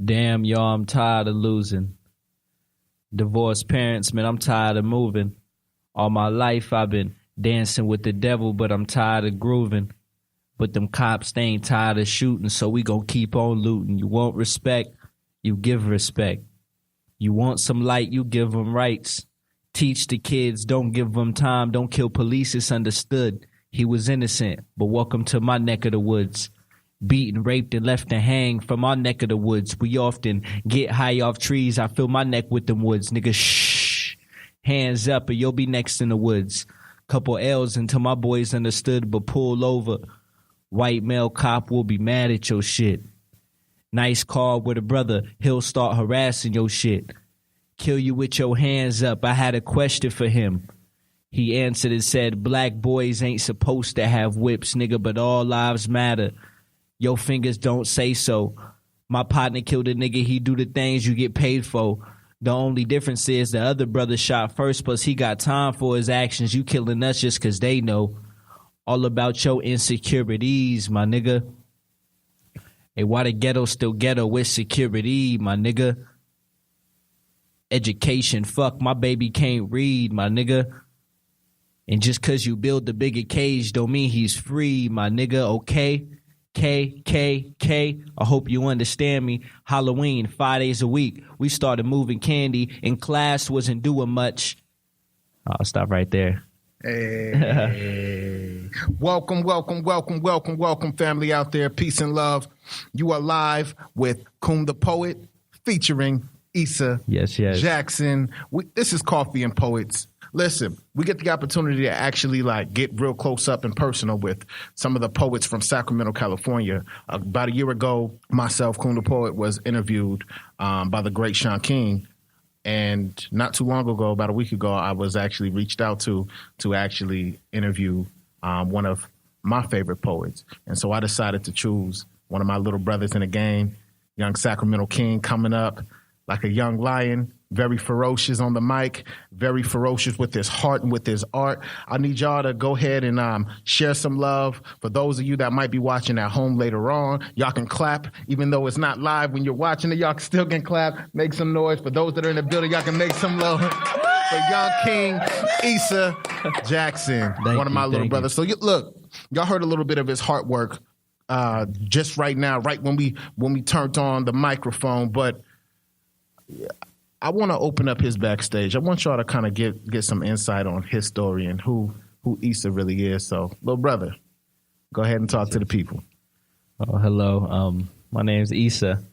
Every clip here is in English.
Damn, y'all, I'm tired of losing. Divorced parents, man, I'm tired of moving. All my life I've been dancing with the devil, but I'm tired of grooving. But them cops, they ain't tired of shooting, so we gon' keep on looting. You want respect, you give respect. You want some light, you give them rights. Teach the kids, don't give them time, don't kill police, it's understood. He was innocent, but welcome to my neck of the woods. Beaten, raped, and left to hang from our neck of the woods. We often get high off trees, I fill my neck with them woods. Nigga, shh, hands up or you'll be next in the woods. Couple L's until my boys understood, but pull over. White male cop will be mad at your shit. Nice car with a brother, he'll start harassing your shit. Kill you with your hands up, I had a question for him. He answered and said, black boys ain't supposed to have whips, nigga, but all lives matter. Your fingers don't say so. My partner killed a nigga, he do the things you get paid for. The only difference is the other brother shot first, plus he got time for his actions. You killing us just cause they know. All about your insecurities, my nigga. Hey, why the ghetto still ghetto with security, my nigga? Education, fuck, my baby can't read, my nigga. And just cause you build the bigger cage don't mean he's free, my nigga, okay? K. I hope you understand me. Halloween, 5 days a week. We started moving candy and class wasn't doing much. I'll stop right there. Hey. Welcome, family out there. Peace and love. You are live with Coon the Poet featuring Issa Yes. Jackson. This is Coffee and Poets. Listen, we get the opportunity to actually get real close up and personal with some of the poets from Sacramento, California. About a year ago, myself, Coon the Poet, was interviewed by the great Sean King. And not too long ago, about a week ago, I was actually reached out to actually interview one of my favorite poets. And so I decided to choose one of my little brothers in the game, young Sacramento King, coming up like a young lion, very ferocious on the mic, very ferocious with his heart and with his art. I need y'all to go ahead and share some love. For those of you that might be watching at home later on, y'all can clap. Even though it's not live when you're watching it, y'all still can clap, make some noise. For those that are in the building, y'all can make some love. For young King Issa Jackson, one of my little brothers. So look, y'all heard a little bit of his heart work just right now, right when we turned on the microphone. But I want to open up his backstage. I want y'all to kind of get some insight on his story and who Issa really is. So, little brother, go ahead and talk to the people. Oh, hello. My name's Issa.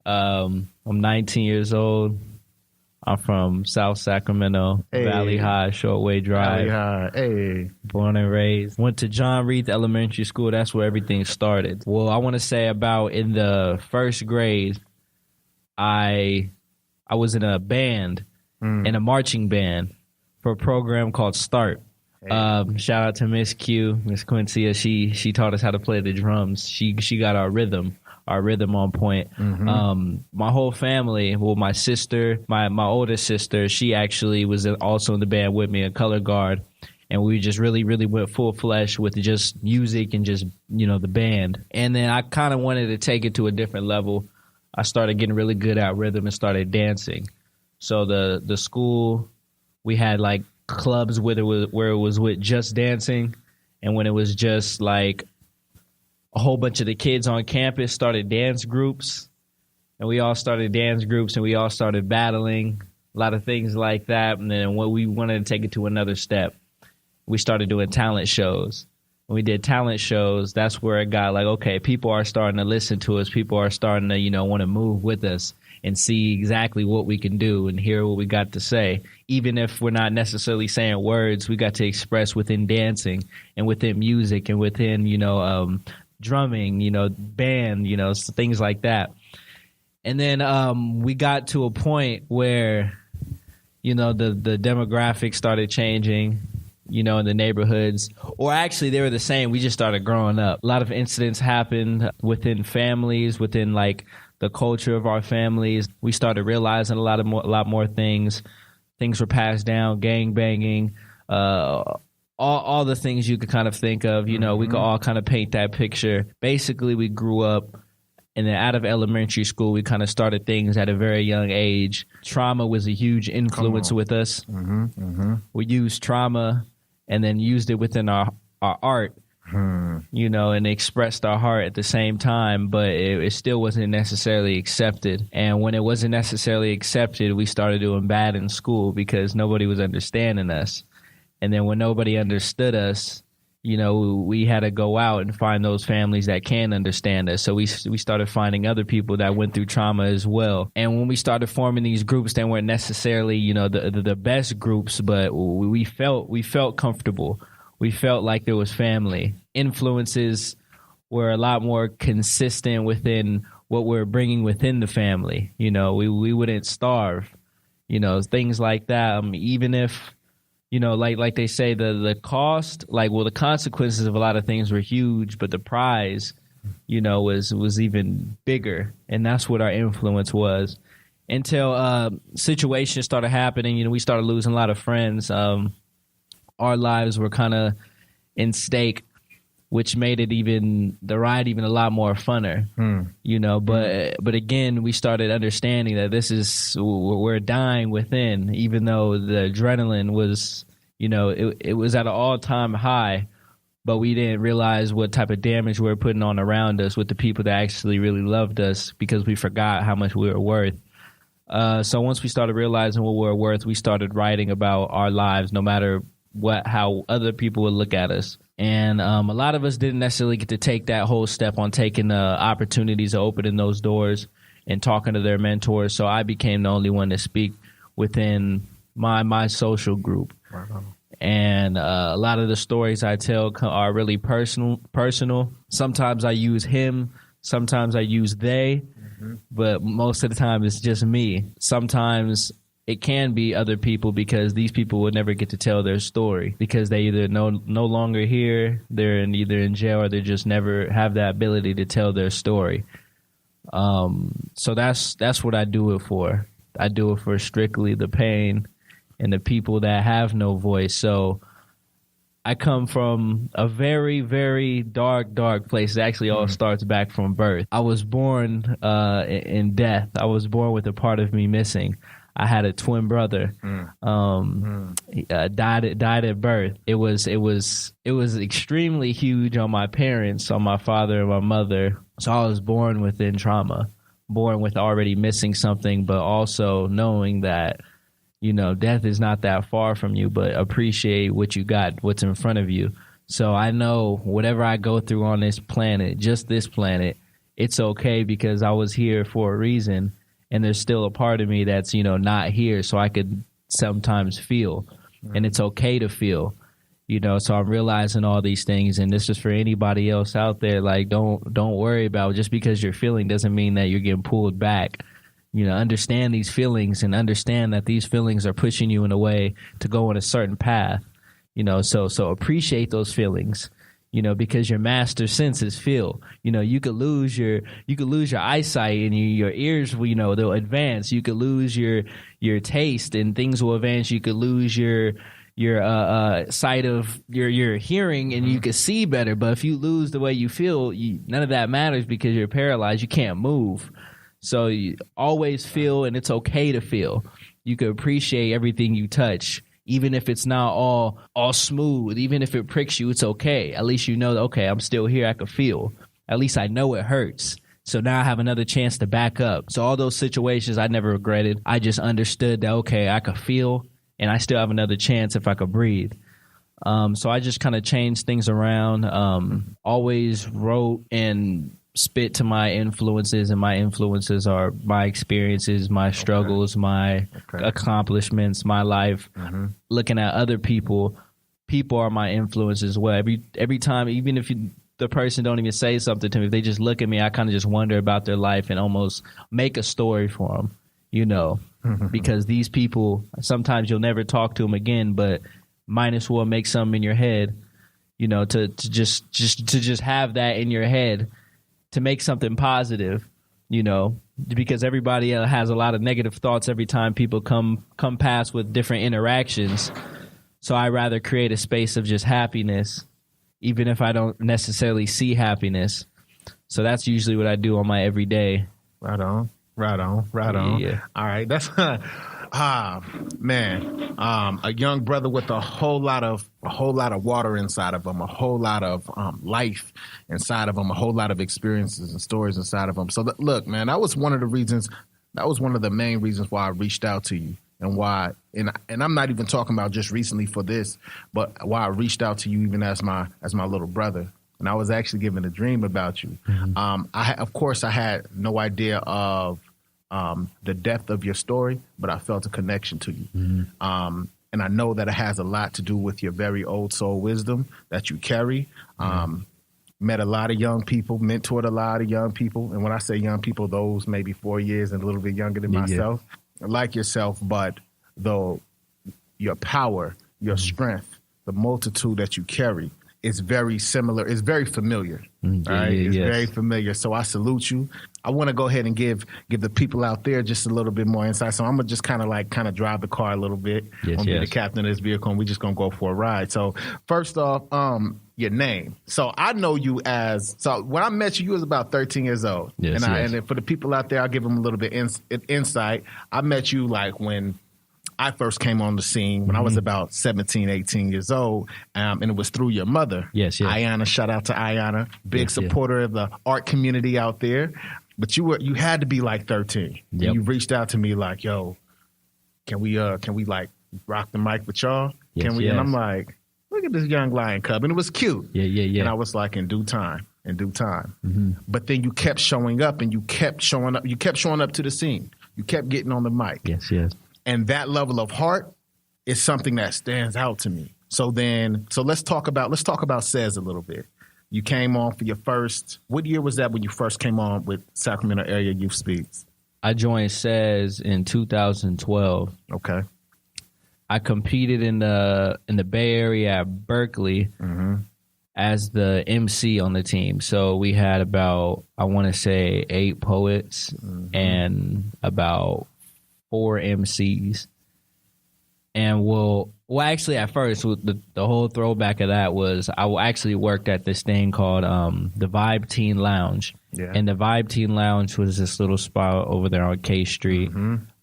I'm 19 years old. I'm from South Sacramento, hey. Valley High, Shortway Drive. Valley High, hey. Born and raised. Went to John Reed Elementary School. That's where everything started. Well, I want to say about in the first grade, I was in a band, in a marching band for a program called Start. Hey. Shout out to Miss Q, Miss Quincy. She taught us how to play the drums. She got our rhythm on point. Mm-hmm. My whole family, well, my sister, my older sister, she actually was also in the band with me, a color guard. And we just really, really went full flesh with just music and just, the band. And then I kind of wanted to take it to a different level. I started getting really good at rhythm and started dancing. So the school, we had clubs where it was with just dancing, and when it was just a whole bunch of the kids on campus started dance groups, and we all started dance groups and we all started battling, a lot of things like that. And then when we wanted to take it to another step, we started doing talent shows. When we did talent shows, that's where it got okay, people are starting to listen to us. People are starting to, want to move with us and see exactly what we can do and hear what we got to say. Even if we're not necessarily saying words, we got to express within dancing and within music and within, drumming, band, things like that. And then we got to a point where, the demographics started changing. In the neighborhoods, or actually they were the same. We just started growing up. A lot of incidents happened within families, within the culture of our families. We started realizing a lot more things. Things were passed down, gang banging, all the things you could kind of think of. We could all kind of paint that picture. Basically, we grew up And then out of elementary school, we kind of started things at a very young age. Trauma was a huge influence with us. We used trauma and then used it within our art, you know, and expressed our heart at the same time, but it still wasn't necessarily accepted. And when it wasn't necessarily accepted, we started doing bad in school because nobody was understanding us. And then when nobody understood us, you know, we had to go out and find those families that can understand us. So we started finding other people that went through trauma as well. And when we started forming these groups, they weren't necessarily, you know, the best groups, but we felt comfortable. We felt like there was family. Influences were a lot more consistent within what we're bringing within the family. You know, we wouldn't starve, you know, things like that. Even if, you know, like they say, the cost, like, well, the consequences of a lot of things were huge, but the prize, you know, was even bigger. And that's what our influence was until situations started happening. You know, we started losing a lot of friends. Our lives were kind of in stake, which made it the ride even a lot more funner, you know. But again, we started understanding that we're dying within, even though the adrenaline was, you know, it was at an all-time high, but we didn't realize what type of damage we were putting on around us with the people that actually really loved us because we forgot how much we were worth. So once we started realizing what we were worth, we started writing about our lives, no matter how other people would look at us. And a lot of us didn't necessarily get to take that whole step on taking the opportunities of opening those doors and talking to their mentors. So I became the only one to speak within my social group. Wow. And a lot of the stories I tell are really personal. Sometimes I use him, sometimes I use they, but most of the time it's just me. Sometimes it can be other people because these people would never get to tell their story because they either no longer here, they're either in jail, or they just never have that ability to tell their story. So that's what I do it for. I do it for strictly the pain and the people that have no voice. So I come from a very, very dark place. It actually all starts back from birth. I was born in death. I was born with a part of me missing. I had a twin brother. He died at birth. It was extremely huge on my parents, on my father and my mother. So I was born within trauma, born with already missing something, but also knowing that, you know, death is not that far from you, but appreciate what you got, what's in front of you. So I know whatever I go through on this planet, just this planet, it's okay because I was here for a reason. And there's still a part of me that's, you know, not here, so I could sometimes feel. And it's okay to feel, you know. So I'm realizing all these things, and this is for anybody else out there. Like, don't worry about just because you're feeling doesn't mean that you're getting pulled back. You know, understand these feelings and understand that these feelings are pushing you in a way to go on a certain path. You know, so appreciate those feelings. You know, because your master senses feel. You know, you could lose your eyesight and your ears, you know, they'll advance. You could lose your taste and things will advance. You could lose your sight of your hearing and you could see better. But if you lose the way you feel, none of that matters because you're paralyzed. You can't move. So you always feel, and it's okay to feel. You can appreciate everything you touch. Even if it's not all smooth, even if it pricks you, it's okay. At least you know, okay, I'm still here. I can feel. At least I know it hurts. So now I have another chance to back up. So all those situations I never regretted. I just understood that, okay, I could feel and I still have another chance if I could breathe. So I just kind of changed things around, always wrote and spit to my influences, and my influences are my experiences, my struggles, my accomplishments, my life. Looking at other people are my influence as well. Every time, even if the person don't even say something to me, if they just look at me, I kind of just wonder about their life and almost make a story for them, you know, because these people, sometimes you'll never talk to them again, but might as well make something in your head, you know, to just have that in your head, to make something positive, you know, because everybody has a lot of negative thoughts every time people come past with different interactions. So I rather create a space of just happiness, even if I don't necessarily see happiness. So that's usually what I do on my everyday. Right on. Yeah. All right, that's man. A young brother with a whole lot of water inside of him, a whole lot of life inside of him, a whole lot of experiences and stories inside of him. So look, man, that was one of the reasons. That was one of the main reasons why I reached out to you, and why. And I'm not even talking about just recently for this, but why I reached out to you even as my little brother. And I was actually given a dream about you. Mm-hmm. I had no idea of the depth of your story, but I felt a connection to you. Mm-hmm. And I know that it has a lot to do with your very old soul wisdom that you carry. Met a lot of young people, mentored a lot of young people. And when I say young people, those maybe 4 years and a little bit younger than myself, like yourself, but though your power, your strength, the multitude that you carry is very similar. It's very familiar. Right? It's very familiar. So I salute you. I want to go ahead and give the people out there just a little bit more insight. So I'm gonna just kind of drive the car a little bit. I'm gonna be the captain of this vehicle, and we're just gonna go for a ride. So first off, your name. So I know you when I met you, you was about 13 years old. And then for the people out there, I'll give them a little bit insight. I met you like when I first came on the scene when I was about 17, 18 years old, and it was through your mother. Yes. Ayana, shout out to Ayana, big supporter of the art community out there. But you had to be like 13. Yep. And you reached out to me like, yo, can we like rock the mic with y'all? Can we? And I'm like, look at this young lion cub. And it was cute. Yeah. And I was like, in due time. Mm-hmm. But then you kept showing up, and you kept showing up to the scene. You kept getting on the mic. Yes. And that level of heart is something that stands out to me. So let's talk about Says a little bit. You came on for your first. What year was that when you first came on with Sacramento Area Youth Speaks? I joined Says in 2012. Okay. I competed in the Bay Area at Berkeley as the MC on the team. So we had about, I want to say, 8 poets and about 4 MCs. And actually at first, the whole throwback of that was I actually worked at this thing called the Vibe Teen Lounge. Yeah. And the Vibe Teen Lounge was this little spot over there on K Street.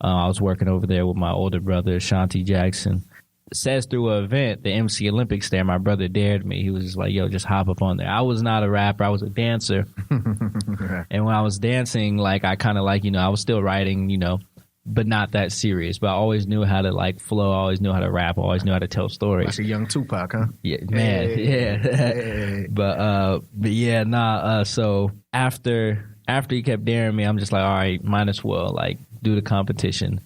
I was working over there with my older brother, Shanti Jackson. Says through an event, the MC Olympics there, my brother dared me. He was just like, yo, just hop up on there. I was not a rapper. I was a dancer. And when I was dancing, like I kind of like, I was still writing, but not that serious. But I always knew how to like flow. I always knew how to rap. I always knew how to tell stories. Like a young Tupac, huh? Yeah, man. Hey. Yeah. But yeah, nah. So after he kept daring me, I'm just like, all right, might as well like do the competition,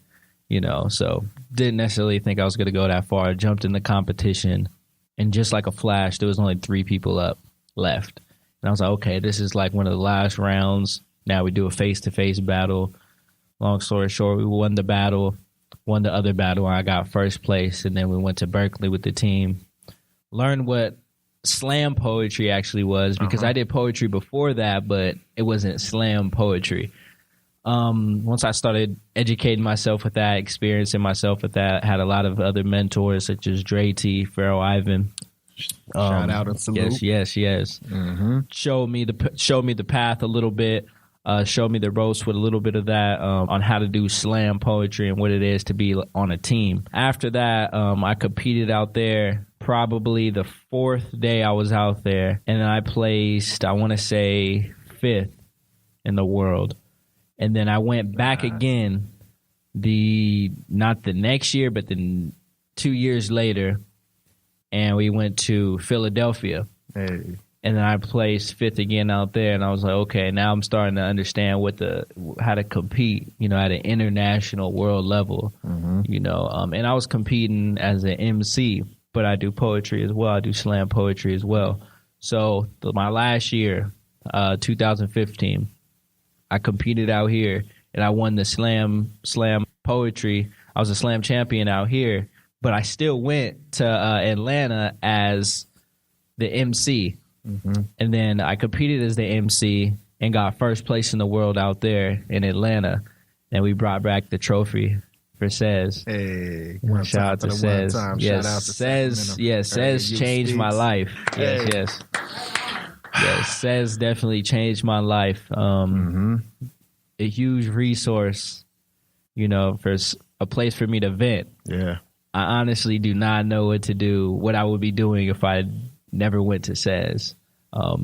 So didn't necessarily think I was going to go that far. I jumped in the competition, and just like a flash, there was only 3 people left. And I was like, okay, this is like one of the last rounds. Now we do a face-to-face battle. Long story short, we won the other battle, and I got first place. And then we went to Berkeley with the team, learned what slam poetry actually was, because I did poetry before that, but it wasn't slam poetry. Once I started educating myself with that, experiencing myself with that, had a lot of other mentors such as Dre T, Pharoah Ivan. Shout out and salute. Yes. Showed me the path a little bit. Showed me the ropes with a little bit of that on how to do slam poetry and what it is to be on a team. After that, I competed out there probably the 4th day I was out there, and then I placed, I want to say, 5th in the world. And then I went back again not the next year, but then 2 years later, and we went to Philadelphia. Hey. And then I placed 5th again out there, and I was like, okay, now I'm starting to understand how to compete, at an international world level, and I was competing as an MC, but I do poetry as well. I do slam poetry as well. So my last year, 2015, I competed out here, and I won the slam poetry. I was a slam champion out here, but I still went to Atlanta as the MC. And then I competed as the MC and got first place in the world out there in Atlanta. And we brought back the trophy for Says. Hey, shout out to Says. Yes, Says changed my life. Yes. Yeah, Says definitely changed my life. A huge resource, for a place for me to vent. Yeah. I honestly do not know what I would be doing if I never went to Says.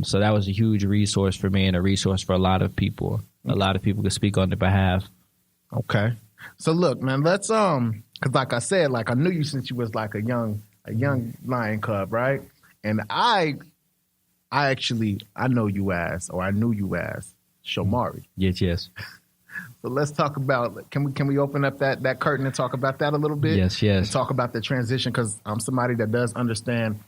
So that was a huge resource for me and a resource for a lot of people. A lot of people could speak on their behalf. Okay. So look, man, let's cause like I said, like I knew you since you was like a young lion cub, right? And I knew you as Shomari. Yes. So let's talk about, can we open up that curtain and talk about that a little bit? Yes. And talk about the transition, because I'm somebody that does understand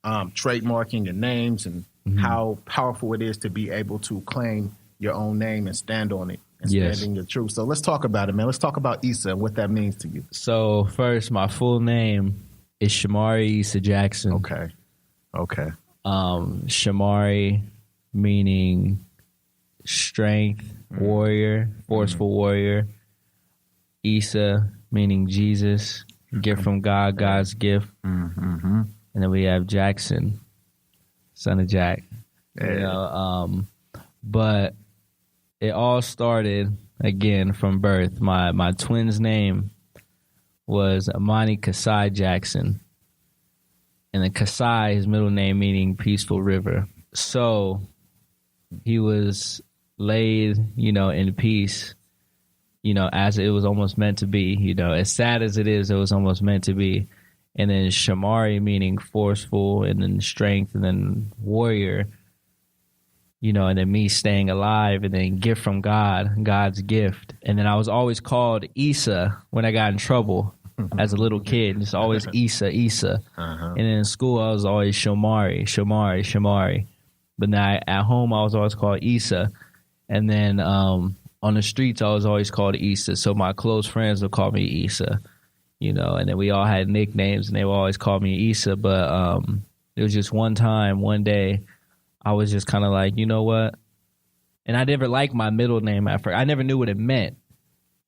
trademarking and names and how powerful it is to be able to claim your own name and stand on it and stand in your truth. So let's talk about it, man. Let's talk about Issa and what that means to you. So first, my full name is Shamari Issa Jackson. Okay. Shamari meaning strength, warrior, forceful warrior. Issa meaning Jesus, gift from God, God's gift. And then we have Jackson, son of Jack. But it all started again from birth. My twin's name was Amani Kasai Jackson. And then Kasai, his middle name meaning peaceful river. So he was laid, in peace, as it was almost meant to be. As sad as it is, it was almost meant to be. And then Shamari meaning forceful, and then strength, and then warrior, and then me staying alive, and then gift from God, God's gift. And then I was always called Issa when I got in trouble as a little kid. Just always Issa. And then in school, I was always Shamari. But now at home, I was always called Issa. And then on the streets, I was always called Issa. So my close friends would call me Issa, and then we all had nicknames, and they would always call me Issa. But it was just one day, I was just kind of like, you know what? And I never liked my middle name at first. I never knew what it meant.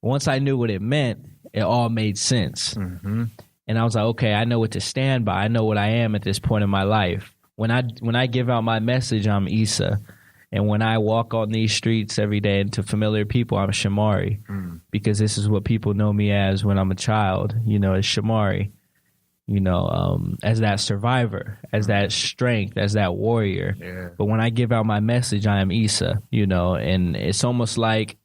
Once I knew what it meant, it all made sense. And I was like, okay, I know what to stand by. I know what I am at this point in my life. When I give out my message, I'm Issa. And when I walk on these streets every day and to familiar people, I'm Shamari. Because this is what people know me as when I'm a child, as Shamari. As that survivor, as that strength, as that warrior. Yeah. But when I give out my message, I am Issa, and it's almost like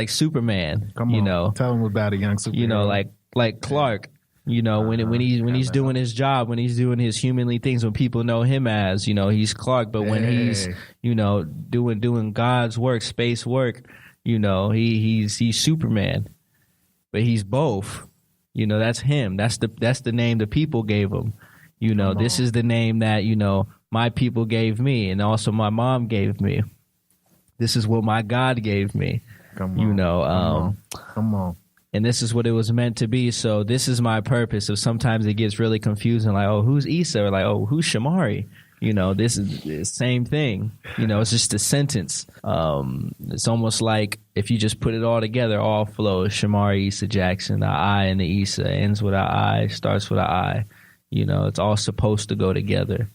Superman. Come on, tell him about a young superhero. Like Clark. When he's doing his job, when he's doing his humanly things, when people know him as, he's Clark. But when he's, doing God's work, space work, he's Superman. But he's both. That's him. That's the name the people gave him. This is the name that, my people gave me, and also my mom gave me. This is what my God gave me. Come on. And this is what it was meant to be. So this is my purpose. So sometimes it gets really confusing, like, oh, who's Issa? Or like, oh, who's Shamari? This is the same thing. It's just a sentence. It's almost like if you just put it all together, all flows. Shamari Issa Jackson, the I and the Issa ends with an I, starts with an I. It's all supposed to go together.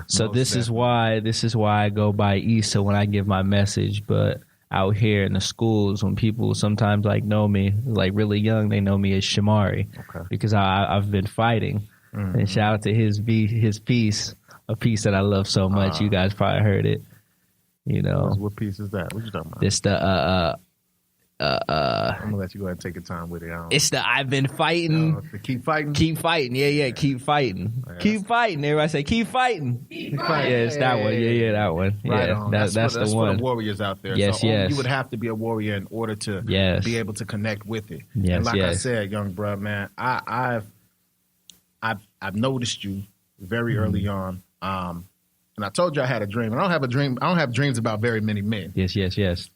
So this is why I go by Issa when I give my message. But out here in the schools, when people sometimes know me, like really young, they know me as Shamari. Because I've been fighting. And shout out to his piece, a piece that I love so much. You guys probably heard it. What piece is that? What you talking about? It's the I'm gonna let you go ahead and take your time with it. It's the I've been fighting. Keep fighting. Keep fighting. Yeah. Keep fighting. Keep fighting. Everybody say keep fighting. Keep fighting. Yeah, it's that one. Yeah, that one. Right yeah, on. That's for the one. The warriors out there. Yes, so yes. You would have to be a warrior in order to be able to connect with it. Yes, and like yes. I said, young bro, man, I've noticed you very early on. And I told you I had a dream. I don't have a dream. I don't have dreams about very many men. Yes.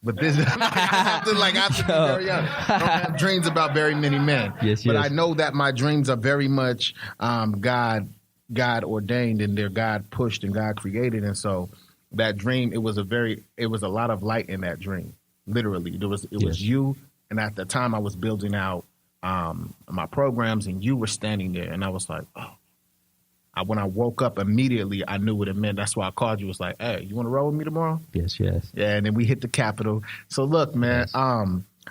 But this I have to be very young. I don't have dreams about very many men. Yes. But I know that my dreams are very much God ordained, and they're God pushed and God created. And so that dream, it was a lot of light in that dream. Literally. It was you. And at the time I was building out my programs, and you were standing there, and I was like, oh, when I woke up immediately, I knew what it meant. That's why I called you. It was like, hey, you want to roll with me tomorrow? Yes. Yeah, and then we hit the Capitol. So look, man,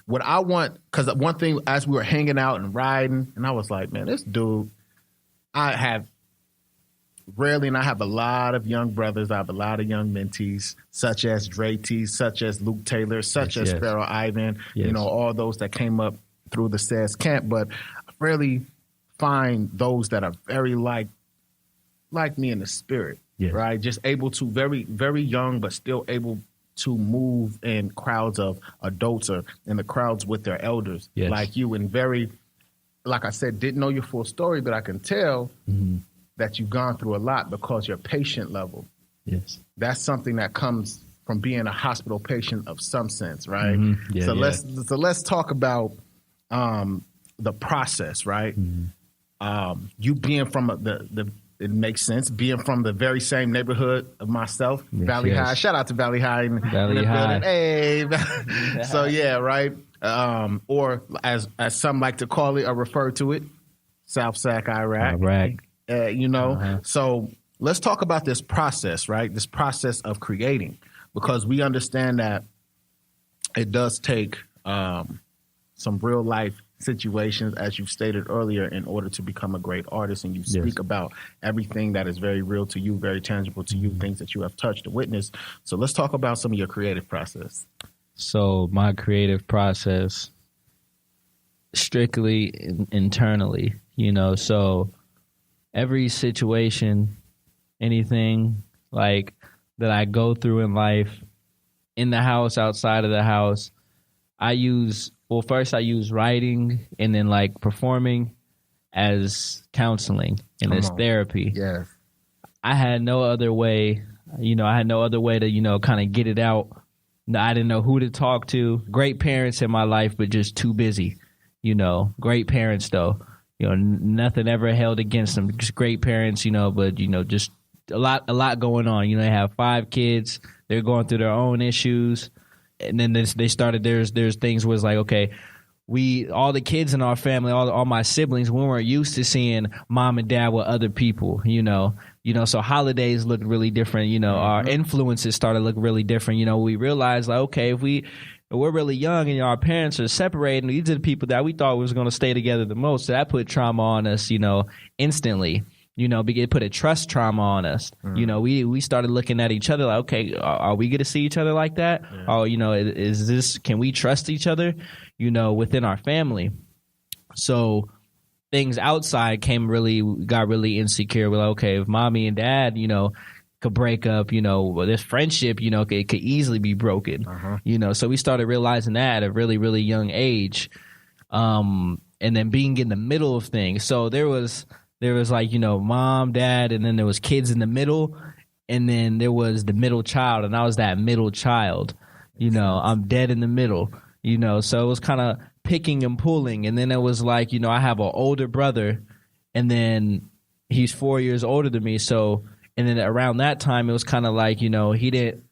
what I want, because one thing as we were hanging out and riding, and I was like, man, this dude, I have a lot of young brothers. I have a lot of young mentees, such as Dre T, such as Luke Taylor, such as Pharaoh Ivan, all those that came up through the SAYS camp. But I really find those that are very like me in the spirit, right? Just able to, very, very young, but still able to move in crowds of adults or in the crowds with their elders, like you, and very, like I said, didn't know your full story, but I can tell that you've gone through a lot because your patient level. Yes. That's something that comes from being a hospital patient of some sense, right? Let's talk about the process, right? You being from it makes sense, being from the very same neighborhood of myself, Valley High. Shout out to Valley High in the building. Hey. So right. Or as some like to call it or refer to it, South Sac, Iraq. So let's talk about this process, right? This process of creating, because we understand that it does take some real life situations, as you've stated earlier, in order to become a great artist. And you speak about everything that is very real to you, very tangible to you, things that you have touched and witnessed. So let's talk about some of your creative process. So my creative process, strictly internally, so every situation, anything like that I go through in life, in the house, outside of the house, first I use writing and then like performing as counseling and as therapy. Yes. I had no other way, to, kind of get it out. I didn't know who to talk to. Great parents in my life, but just too busy. Great parents though. Nothing ever held against them. Just great parents, but just a lot going on. They have 5 kids. They're going through their own issues. And then they started, there's things was like, okay, all the kids in our family, all my siblings, we weren't used to seeing mom and dad with other people, so holidays looked really different, our influences started to look really different. We realized like, okay, if we're really young and our parents are separated, and these are the people that we thought was going to stay together the most. So that put trauma on us, instantly. It put a trust trauma on us. We started looking at each other like, okay, are we going to see each other like that? Yeah. Can we trust each other, within our family? So things outside got really insecure. We're like, okay, if mommy and dad, could break up, this friendship, it could easily be broken, so we started realizing that at a really, really young age. And then being in the middle of things. So there was like, mom, dad, and then there was kids in the middle, and then there was the middle child, and I was that middle child. I'm dead in the middle, so it was kind of picking and pulling. And then it was like, I have an older brother, and then he's 4 years older than me. So, and then around that time, it was kind of like, he didn't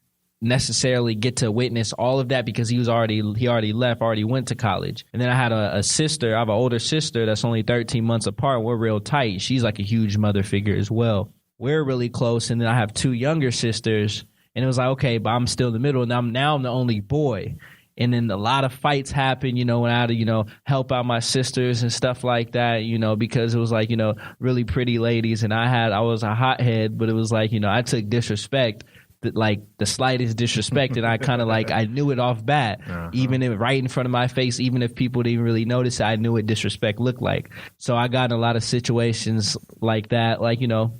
necessarily get to witness all of that because he already went to college. And then I had a sister. I have an older sister that's only 13 months apart. We're real tight. She's like a huge mother figure as well. We're really close. And then I have 2 younger sisters, and it was like, okay, but I'm still in the middle, and I'm the only boy. And then a lot of fights happened, when I had to, help out my sisters and stuff like that, because it was like, really pretty ladies, and I was a hothead, but it was like, I took disrespect, like the slightest disrespect, and I kind of like, I knew it off bat, even right in front of my face, even if people didn't really notice it, I knew what disrespect looked like. So I got in a lot of situations like that, like, a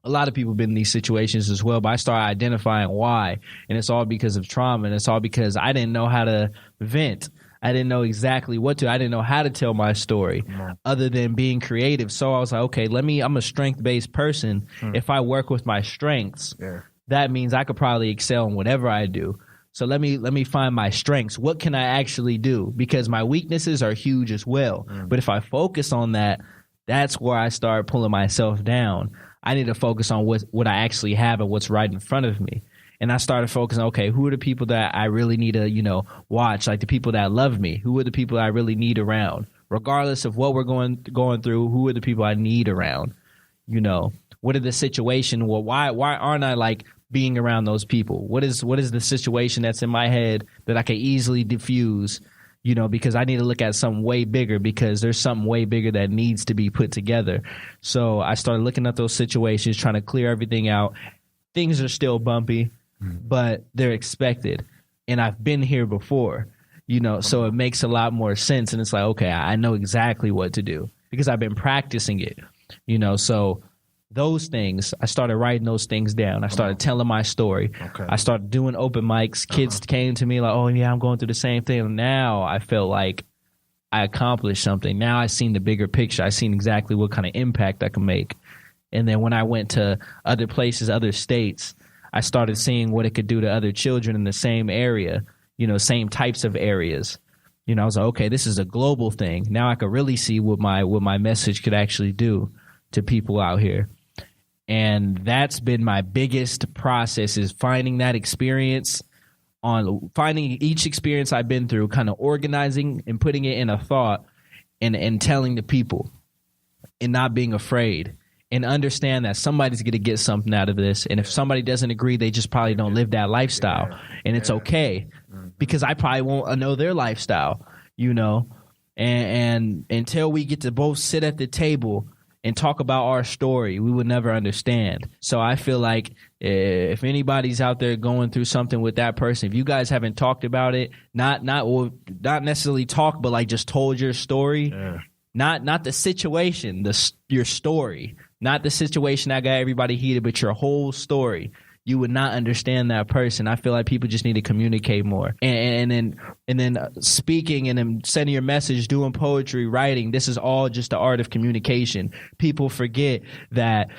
lot of people have been in these situations as well, but I started identifying why, and it's all because of trauma, and it's all because I didn't know how to vent. I didn't know exactly what to. I didn't know how to tell my story other than being creative. So I was like, okay, I'm a strength-based person. If I work with my strengths, that means I could probably excel in whatever I do. So let me find my strengths. What can I actually do? Because my weaknesses are huge as well. But if I focus on that, that's where I start pulling myself down. I need to focus on what I actually have and what's right in front of me. And I started focusing, okay, who are the people that I really need to, watch? Like the people that love me. Who are the people I really need around? Regardless of what we're going through, who are the people I need around? what are the situation? Well, why aren't I like being around those people? What is the situation that's in my head that I can easily diffuse? You know, because I need to look at something way bigger, because there's something way bigger that needs to be put together. So I started looking at those situations, trying to clear everything out. Things are still bumpy, but they're expected. And I've been here before, you know, so it makes a lot more sense. And it's like, okay, I know exactly what to do because I've been practicing it, you know. So those things, I started writing those things down. I started telling my story. Okay. I started doing open mics. Kids came to me like, oh, yeah, I'm going through the same thing. Now I felt like I accomplished something. Now I seen the bigger picture. I seen exactly what kind of impact I can make. And then when I went to other places, other states, I started seeing what it could do to other children in the same area, you know, same types of areas. You know, I was like, okay, this is a global thing. Now I could really see what my message could actually do to people out here. And that's been my biggest process, is finding that experience, on finding each experience I've been through, kind of organizing and putting it in a thought and telling the people, and not being afraid, and understand that somebody's going to get something out of this. And if somebody doesn't agree, they just probably don't live that lifestyle. And it's okay, because I probably won't know their lifestyle, you know. And until we get to both sit at the table and talk about our story, we would never understand. So I feel like if anybody's out there going through something with that person, if you guys haven't talked about it, not necessarily talk, but like just told your story, not the situation, your story, not the situation that got everybody heated, but your whole story, you would not understand that person. I feel like people just need to communicate more, and then speaking, and then sending your message, doing poetry, writing. This is all just the art of communication. People forget that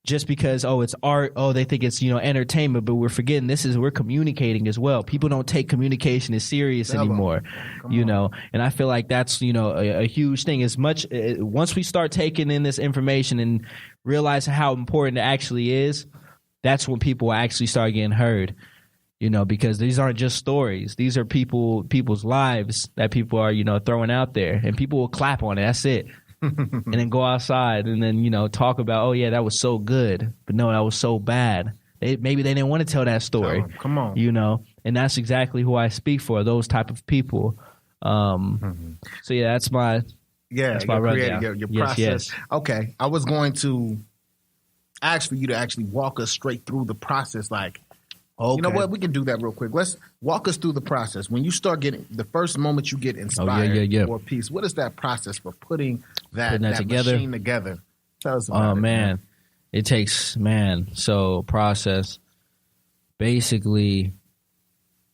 just because it's art, they think it's, you know, entertainment, but we're forgetting we're communicating as well. People don't take communication as serious anymore, you know. And I feel like that's, you know, a huge thing. As much once we start taking in this information and realize how important it actually is, that's when people actually start getting heard, you know, because these aren't just stories. These are people's lives that people are, you know, throwing out there, and people will clap on it. That's it. And then go outside and then, you know, talk about, oh, yeah, that was so good. But no, that was so bad. Maybe they didn't want to tell that story. Come on. You know, and that's exactly who I speak for, those type of people. So, yeah, that's my rundown. Your process. Yes. Okay. I was going to ask for you to actually walk us straight through the process. Like, you know what? We can do that real quick. Let's walk us through the process. When you start getting the first moment you get inspired for a piece, what is that process for putting that together? Machine together? Tell us about it. Man. It takes, so process. Basically,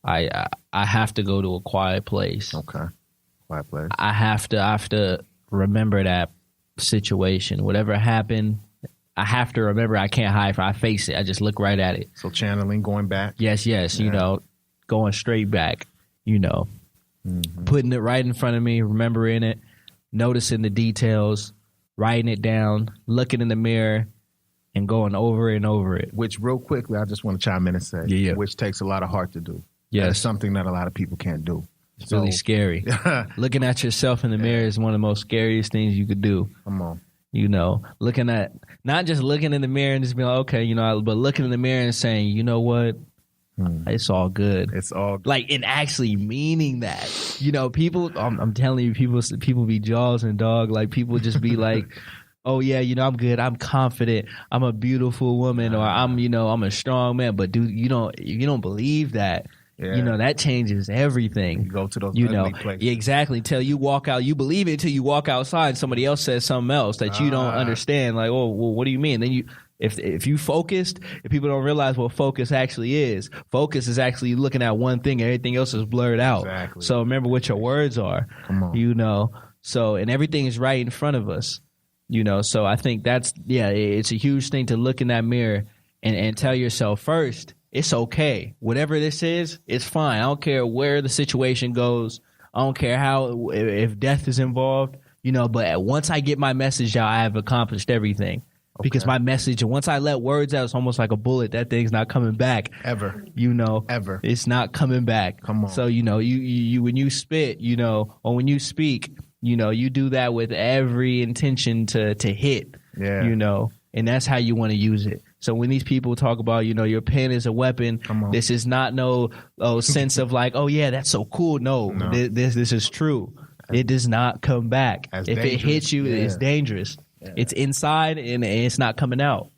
I have to go to a quiet place. Okay. Quiet place. I have to remember that situation. Whatever happened, I have to remember. I can't hide from it. I face it. I just look right at it. So channeling, going back. Yes. You know, going straight back, you know, putting it right in front of me, remembering it, noticing the details, writing it down, looking in the mirror, and going over and over it. Which, real quickly, I just want to chime in and say, which takes a lot of heart to do. Yes. It's something that a lot of people can't do. It's really scary. Looking at yourself in the mirror is one of the most scariest things you could do. Come on. You know, not just looking in the mirror and just being like, okay, you know, but looking in the mirror and saying, you know what? It's all good. It's all good. Like, and actually meaning that. You know, people, I'm telling you, people be jaws and dog. Like, people just be like, oh, yeah, you know, I'm good. I'm confident. I'm a beautiful woman, or I'm a strong man. But dude, you don't believe that. Yeah. You know, that changes everything. You go to those ugly places. Exactly. Until you walk out, you believe it until you walk outside and somebody else says something else that you don't understand. Like, oh, well, what do you mean? Then if you focused, if people don't realize what focus actually is actually looking at one thing, and everything else is blurred out. Exactly. So remember what your words are. Come on. You know, so, and everything is right in front of us. You know, so I think it's a huge thing to look in that mirror and tell yourself first, it's okay. Whatever this is, it's fine. I don't care where the situation goes. I don't care if death is involved, you know, but once I get my message out, I have accomplished everything. Okay. Because my message, once I let words out, it's almost like a bullet. That thing's not coming back. Ever. You know. Ever. It's not coming back. Come on. So, you know, you when you spit, you know, or when you speak, you know, you do that with every intention to hit, you know. and that's how you want to use it. So when these people talk about, your pen is a weapon, this is not no sense of like, oh yeah, that's so cool. No. This is true. It does not come back. If it hits you, it's dangerous. Yeah. It's inside and it's not coming out.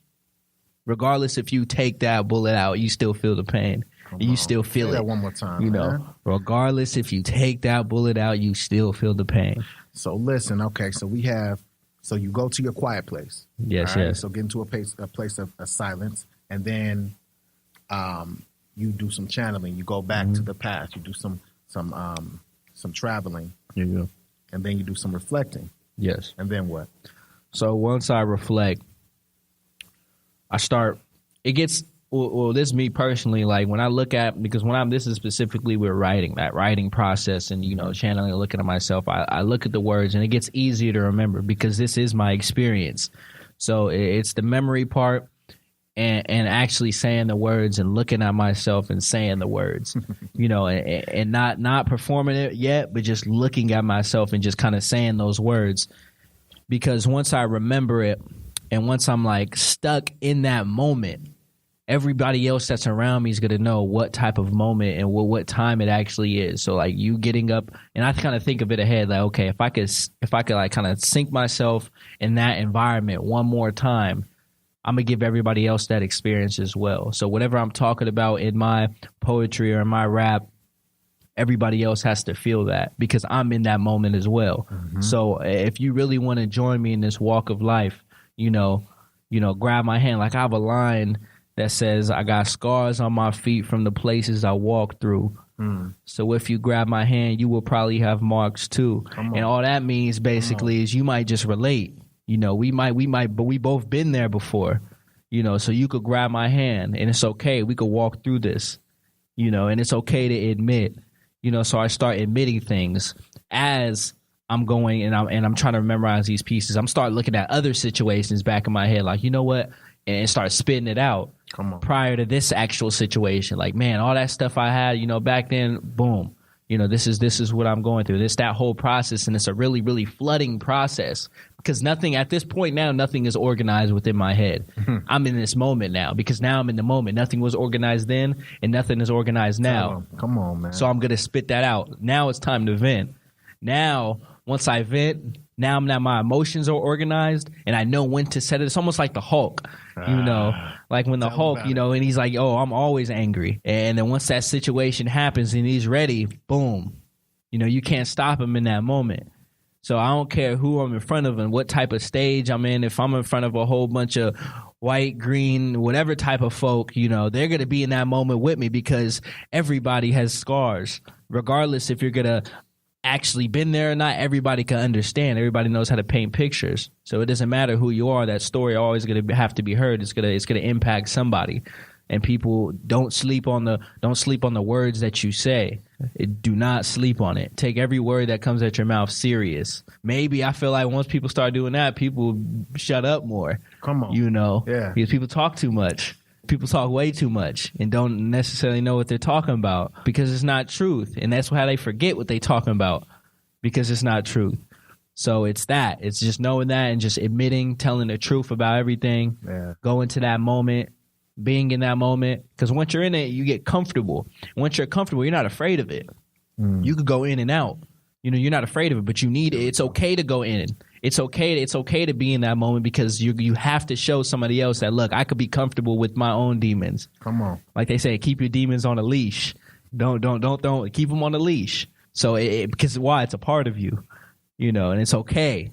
Regardless if you take that bullet out, you still feel the pain. You still feel it. Say that one more time. Regardless if you take that bullet out, you still feel the pain. So listen, okay, so you go to your quiet place. Yes, right? yes. So get into a place of silence, and then you do some channeling. You go back to the past. You do some traveling. Yeah. And then you do some reflecting. Yes. And then what? So once I reflect, I start. It gets. Well, this is me personally. Like when I look at, because this is specifically with writing, that writing process, and channeling and looking at myself. I look at the words, and it gets easier to remember because this is my experience. So it's the memory part, and actually saying the words and looking at myself and saying the words, and not performing it yet, but just looking at myself and just kind of saying those words. Because once I remember it, and once I'm like stuck in that moment, everybody else that's around me is going to know what type of moment and what time it actually is. So like you getting up, and I kind of think of it ahead, like, okay, if I could like kind of sink myself in that environment one more time, I'm going to give everybody else that experience as well. So whatever I'm talking about in my poetry or in my rap, everybody else has to feel that because I'm in that moment as well. Mm-hmm. So if you really want to join me in this walk of life, grab my hand. Like I have a line that says, I got scars on my feet from the places I walked through. So if you grab my hand, you will probably have marks too. And all that means basically is you might just relate. We might, but we both been there before, so you could grab my hand and it's okay. We could walk through this, and it's okay to admit, so I start admitting things as I'm going and I'm trying to memorize these pieces. I'm start looking at other situations back in my head, like, you know what? And start spitting it out prior to this actual situation. Like, man, all that stuff I had, back then, boom. This is what I'm going through. That whole process, and it's a really, really flooding process because nothing at this point now, nothing is organized within my head. I'm in this moment now because now I'm in the moment. Nothing was organized then, and nothing is organized now. Come on, man. So I'm gonna spit that out. Now it's time to vent. Now, once I vent, now my emotions are organized, and I know when to set it. It's almost like the Hulk, like when the Hulk, and he's like, oh, I'm always angry. And then once that situation happens and he's ready, boom, you can't stop him in that moment. So I don't care who I'm in front of and what type of stage I'm in. If I'm in front of a whole bunch of white, green, whatever type of folk, they're going to be in that moment with me because everybody has scars. Regardless if you're going to actually been there or not, everybody can understand. Everybody knows how to paint pictures. So it doesn't matter who you are. That story always going to have to be heard. It's going to impact somebody. And people don't sleep on the words that you say. Do not sleep on it. Take every word that comes out your mouth serious. Maybe I feel like once people start doing that, people shut up more. Come on. Yeah. Because people talk too much. People talk way too much and don't necessarily know what they're talking about because it's not truth. And that's how they forget what they're talking about because it's not truth. So it's that. It's just knowing that and just admitting, telling the truth about everything, go into that moment, being in that moment. Because once you're in it, you get comfortable. Once you're comfortable, you're not afraid of it. You could go in and out. You're not afraid of it, but you need it. It's okay to go in. It's okay to be in that moment because you have to show somebody else that, look, I could be comfortable with my own demons. Come on. Like they say, keep your demons on a leash. Don't keep them on a leash. So because why? It's a part of you, and it's okay.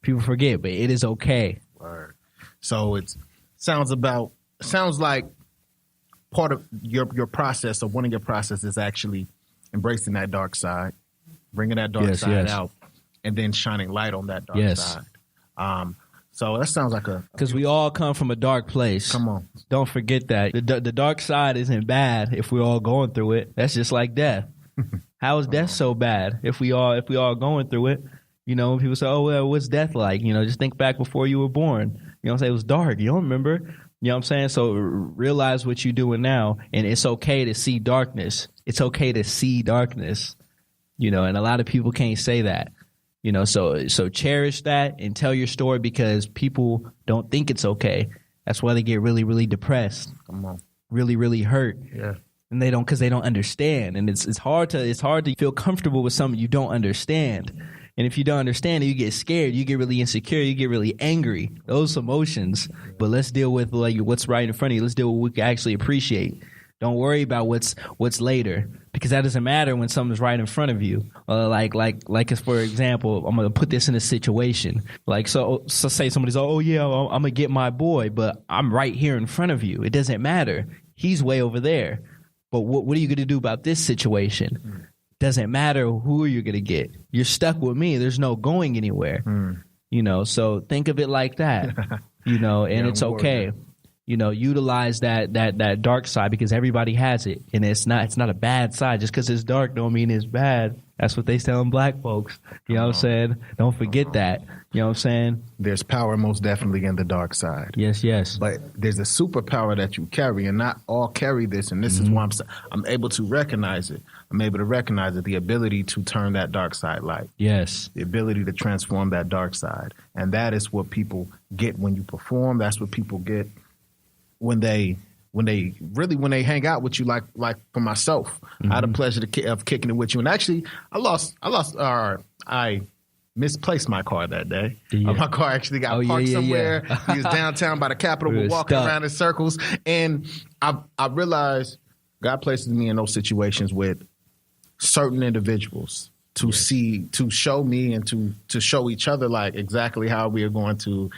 People forget, but it is okay. Word. So it sounds like part of your process, or one of your process, is actually embracing that dark side, bringing that dark side out, and then shining light on that dark side. So that sounds like because we all come from a dark place. Come on, don't forget that the dark side isn't bad if we're all going through it. That's just like death. How is death so bad if we all going through it? When people say, "Oh well, what's death like?" Just think back before you were born. Say it was dark. You don't remember. You know what I'm saying? So realize what you're doing now, and it's okay to see darkness. It's okay to see darkness. And a lot of people can't say that. So cherish that and tell your story, because people don't think it's okay. That's why they get really, really depressed. Come on. Really, really hurt. Yeah. And because they don't understand. And it's hard to feel comfortable with something you don't understand. And if you don't understand it, you get scared, you get really insecure, you get really angry. Those emotions. But let's deal with what's right in front of you. Let's deal with what we can actually appreciate. Don't worry about what's later, because that doesn't matter when something's right in front of you. Like for example, I'm gonna put this in a situation. So say somebody's oh yeah, I'm gonna get my boy, but I'm right here in front of you. It doesn't matter. He's way over there. But what are you gonna do about this situation? Doesn't matter who you're gonna get. You're stuck with me. There's no going anywhere. So think of it like that. And it's okay. Utilize that dark side, because everybody has it, and it's not a bad side. Just because it's dark don't mean it's bad. That's what they tell black folks. You know what I'm saying? Don't forget that. You know what I'm saying? There's power most definitely in the dark side. Yes. But there's a superpower that you carry, and not all carry this. And this is why I'm able to recognize it. I'm able to recognize it, the ability to turn that dark side light. Yes. The ability to transform that dark side. And that is what people get when you perform. That's what people get when they hang out with you, like for myself. I had the pleasure of kicking it with you. And actually, I misplaced my car that day. Yeah. My car actually got parked somewhere. Yeah. He was downtown by the Capitol. We're walking around in circles. And I realized God places me in those situations with certain individuals to show me and to show each other like exactly how we are going to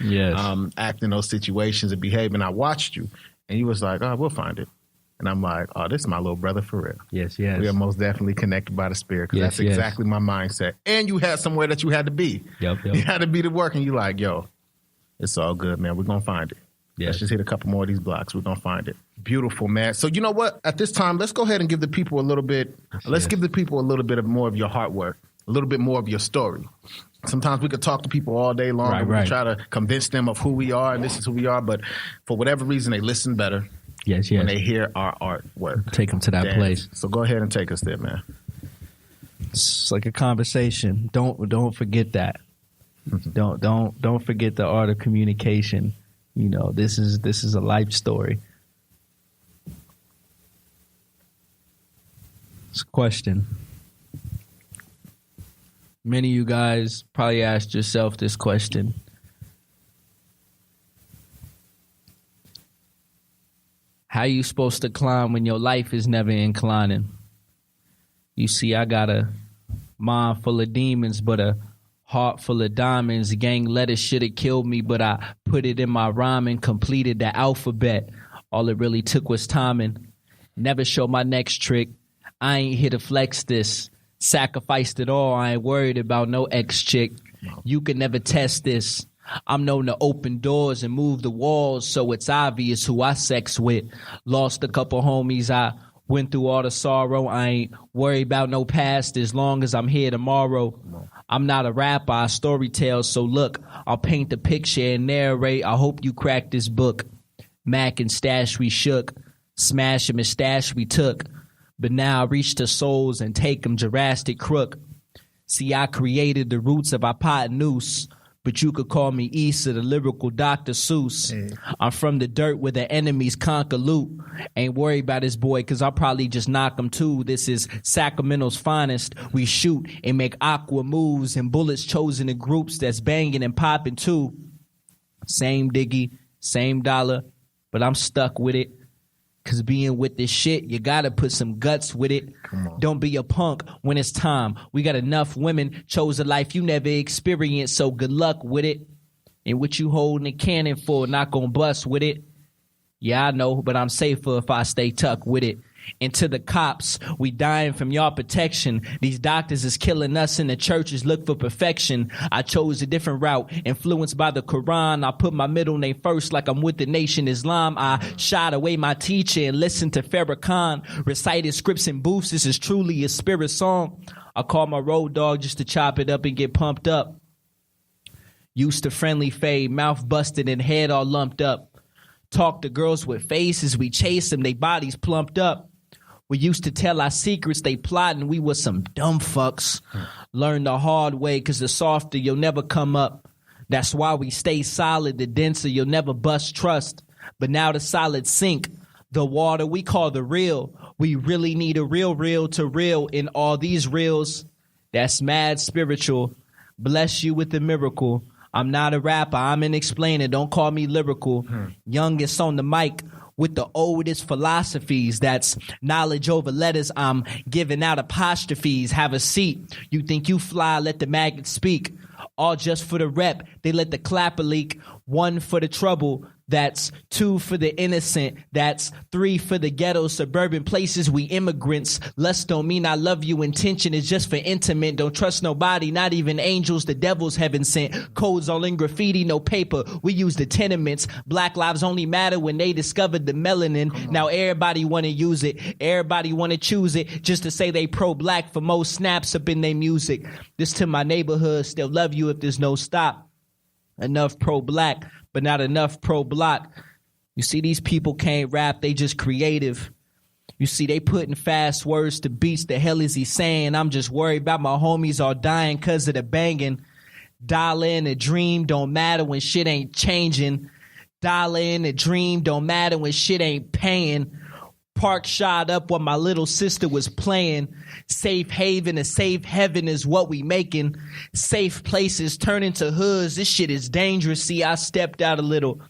act in those situations and behave. And I watched you, and you was like, "Oh, we'll find it." And I'm like, "Oh, this is my little brother for real." Yes. We are most definitely connected by the Spirit, because that's exactly my mindset. And you had somewhere that you had to be. Yep. You had to be to work, and you like, "Yo, it's all good, man. We're gonna find it. Let's just hit a couple more of these blocks. We're gonna find it." Beautiful, man. So you know what? At this time, let's go ahead and give the people a little bit. Give the people a little bit of more of your hard work, a little bit more of your story. Sometimes we could talk to people all day long and we try to convince them of who we are and this is who we are, but for whatever reason, they listen better when they hear our artwork. Take them to that place. So go ahead and take us there, man. It's like a conversation. Don't forget that. Don't forget the art of communication. This is a life story. It's a question. Many of you guys probably asked yourself this question. How you supposed to climb when your life is never inclining? You see, I got a mind full of demons, but a heart full of diamonds. Gang letters should have killed me, but I put it in my rhyme and completed the alphabet. All it really took was timing. Never show my next trick. I ain't here to flex this. Sacrificed it all. I ain't worried about no ex-chick. You can never test this. I'm known to open doors and move the walls, so it's obvious who I sex with. Lost a couple homies. I went through all the sorrow. I ain't worried about no past as long as I'm here tomorrow. I'm not a rapper, I storytell, so look, I'll paint the picture and narrate. I hope you crack this book. Mac and Stash we shook. Smash and stash we took. But now I reach the souls and take them Jurassic crook. See, I created the roots of hypotenuse, but you could call me Issa, the lyrical Dr. Seuss. Hey. I'm from the dirt where the enemies conquer loot. Ain't worried about this boy, cause I'll probably just knock him too. This is Sacramento's finest. We shoot and make aqua moves and bullets chosen in groups that's banging and popping too. Same diggy, same dollar, but I'm stuck with it. Cause being with this shit, you gotta put some guts with it. Don't be a punk when it's time. We got enough women chose a life you never experienced, so good luck with it. And what you holding a cannon for, not gonna bust with it. Yeah, I know, but I'm safer if I stay tucked with it. And to the cops, we dying from y'all protection. These doctors is killing us and the churches look for perfection. I chose a different route, influenced by the Quran. I put my middle name first like I'm with the nation Islam. I shied away my teacher and listened to Farrakhan. Recited scripts and booths, this is truly a spirit song. I call my road dog just to chop it up and get pumped up. Used to friendly fade, mouth busted and head all lumped up. Talk to girls with faces, we chase them, they bodies plumped up. We used to tell our secrets, they plotting, we was some dumb fucks. Learn the hard way, cause the softer you'll never come up. That's why we stay solid, the denser you'll never bust trust. But now the solid sink, the water we call the real. We really need a real to real in all these reels. That's mad spiritual. Bless you with the miracle. I'm not a rapper, I'm an explainer, don't call me lyrical. Youngest on the mic with the oldest philosophies. That's knowledge over letters, I'm giving out apostrophes. Have a seat. You think you fly, let the magnet speak. All just for the rep, they let the clapper leak. 1 for the trouble, that's 2 for the innocent, that's 3 for the ghetto, suburban places, we immigrants. Lust don't mean I love you, intention is just for intimate. Don't trust nobody, not even angels, the devil's heaven sent. Codes all in graffiti, no paper, we use the tenements. Black lives only matter when they discovered the melanin. Now everybody wanna use it, everybody wanna choose it, just to say they pro-black for most snaps up in their music. This to my neighborhood, still love you if there's no stop. Enough pro-black, but not enough pro-block. You see, these people can't rap, they just creative. You see, they putting fast words to beats. The hell is he saying? I'm just worried about my homies all dying cause of the banging. Dollar in a dream don't matter when shit ain't changing. Dollar in a dream don't matter when shit ain't paying. Park shot up while my little sister was playing. Safe haven, a safe heaven is what we making. Safe places turn into hoods. This shit is dangerous. See, I stepped out a little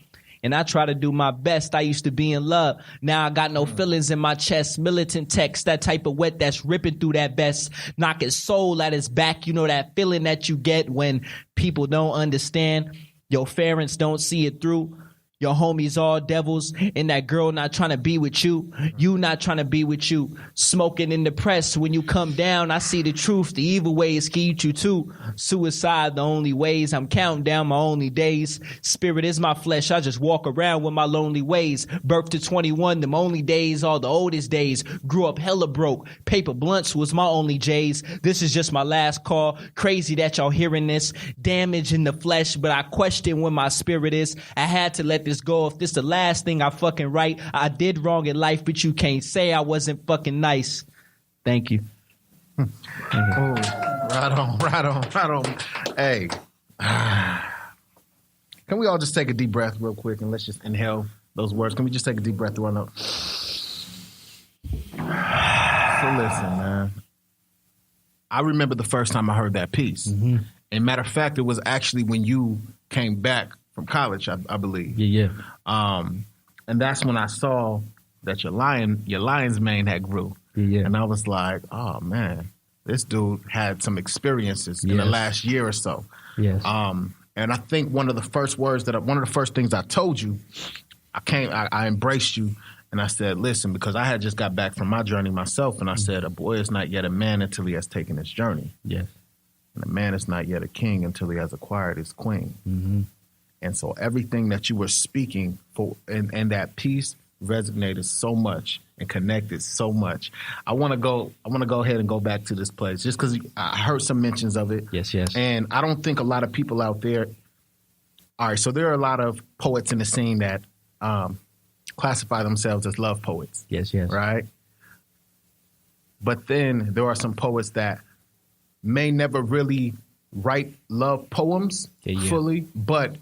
and I try to do my best. I used to be in love. Now I got no feelings in my chest. Militant text, that type of wet that's ripping through that vest. Knocking soul at his back. You know that feeling that you get when people don't understand. Your parents don't see it through. Your homies all devils, and that girl not trying to be with you. You not trying to be with you. Smoking in the press. When you come down, I see the truth. The evil ways keep you too. Suicide, the only ways. I'm counting down my only days. Spirit is my flesh. I just walk around with my lonely ways. Birth to 21, them only days, all the oldest days. Grew up hella broke. Paper blunts was my only J's. This is just my last call. Crazy that y'all hearing this. Damage in the flesh, but I question when my spirit is. I had to let this go. If this the last thing I fucking write, I did wrong in life, but you can't say I wasn't fucking nice. Thank you. Oh, right on. Hey, can we all just take a deep breath real quick and let's just inhale those words? Can we just take a deep breath through our nose? So listen, man. I remember the first time I heard that piece. Mm-hmm. And matter of fact, it was actually when you came back from college, I believe. Yeah. And that's when I saw that your lion's mane had grew. Yeah. And I was like, oh man, this dude had some experiences in the last year or so. Yes. And I think one of the first things I told you, I embraced you and I said, listen, because I had just got back from my journey myself, and I said, a boy is not yet a man until he has taken his journey. Yes. And a man is not yet a king until he has acquired his queen. Mm-hmm. And so everything that you were speaking for and that piece resonated so much and connected so much. I want to go ahead and go back to this place just because I heard some mentions of it. Yes. And I don't think a lot of people out there. All right, so there are a lot of poets in the scene that classify themselves as love poets. Yes. Right? But then there are some poets that may never really write love poems fully, but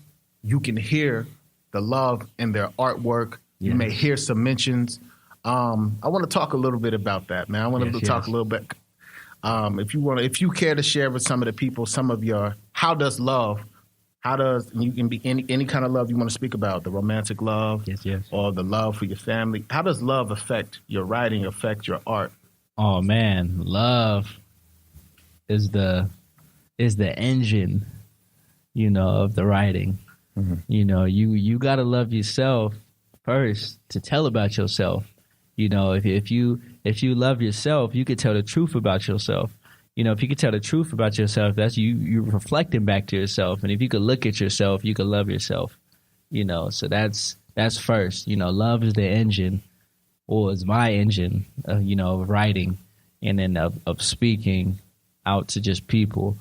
you can hear the love in their artwork. Yes. You may hear some mentions. I want to talk a little bit about that, man. I want to talk a little bit. If you care to share with some of the people, some of your, you can be any kind of love you want to speak about, the romantic love, or the love for your family. How does love affect your writing, affect your art? Oh man, love is the engine, of the writing. Mm-hmm. You gotta love yourself first to tell about yourself. If you love yourself, you could tell the truth about yourself. If you could tell the truth about yourself, that's you reflecting back to yourself. And if you could look at yourself, you could love yourself. So that's first. Love is the engine, or is my engine, of writing, and then of speaking out to just people,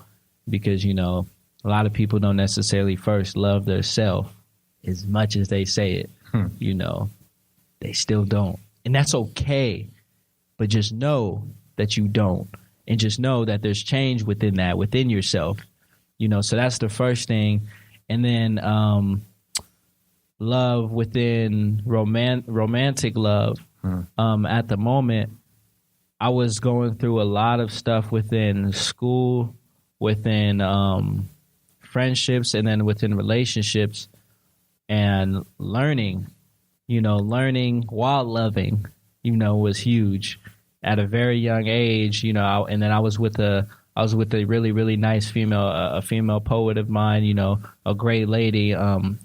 because a lot of people don't necessarily first love their self as much as they say it. They still don't, and that's okay. but just know that you don't. And just know that there's change within that, within yourself. So that's the first thing. And then love within romantic love. At the moment, I was going through a lot of stuff within school, within friendships, and then within relationships, and learning while loving, was huge at a very young age, and then I was with a really, really nice a female poet of mine, a great lady.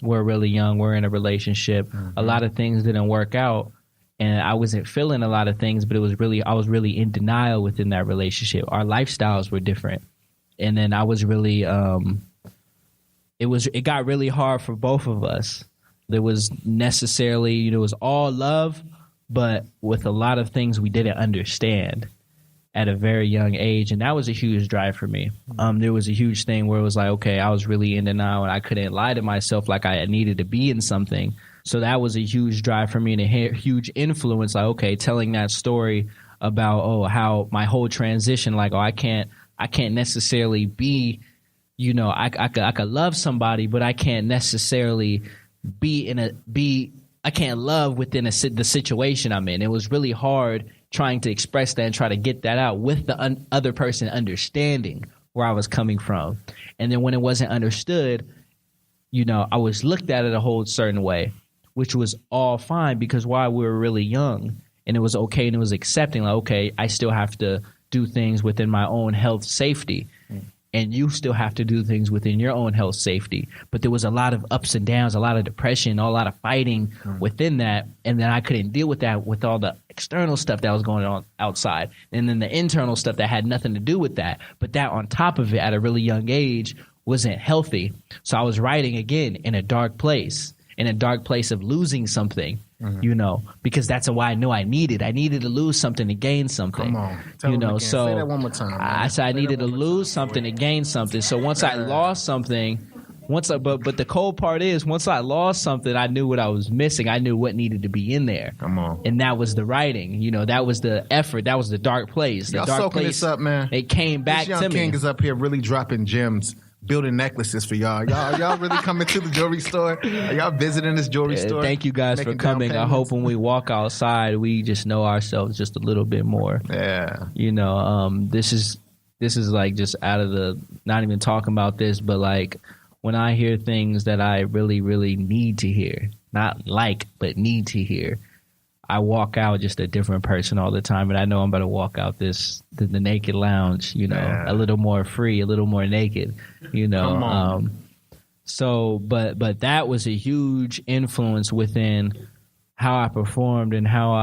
We're really young. We're in a relationship. Mm-hmm. A lot of things didn't work out, and I wasn't feeling a lot of things, but I was really in denial within that relationship. Our lifestyles were different. And then I was really, it got really hard for both of us. There was necessarily, it was all love, but with a lot of things we didn't understand at a very young age. And that was a huge drive for me. There was a huge thing where it was like, okay, I was really in denial and I couldn't lie to myself like I needed to be in something. So that was a huge drive for me and a huge influence. Like, okay, telling that story about, how my whole transition, like, I can't necessarily be, I could love somebody, but I can't necessarily I can't love within the situation I'm in. It was really hard trying to express that and try to get that out with the other person understanding where I was coming from. And then when it wasn't understood, I was looked at it a whole certain way, which was all fine because while we were really young and it was okay and it was accepting, like, okay, I still have to do things within my own health safety. And you still have to do things within your own health safety. But there was a lot of ups and downs, a lot of depression, a lot of fighting within that. And then I couldn't deal with that with all the external stuff that was going on outside. And then the internal stuff that had nothing to do with that. But that on top of it at a really young age wasn't healthy. So I was writing again in a dark place of losing something. Because that's why I knew I needed to lose something to gain something. Come on. Tell them again. So say that one more time. I said I needed to lose something to gain something. So once I lost something, but the cold part is once I lost something, I knew what I was missing. I knew what needed to be in there. Come on. And that was the writing. That was the effort. That was the dark place. The Y'all dark soaking place, this up, man. It came back this young to King me. is up here really dropping gems. Building necklaces for y'all. Y'all really coming to the jewelry store? Are y'all visiting this jewelry store? Thank you guys for coming. I hope when we walk outside, we just know ourselves just a little bit more. Yeah. This is like just out of the, not even talking about this, but like when I hear things that I really, really need to hear, not like, but need to hear, I walk out just a different person all the time, and I know I'm about to walk out the naked lounge, a little more free, a little more naked, Come on. But that was a huge influence within how I performed and how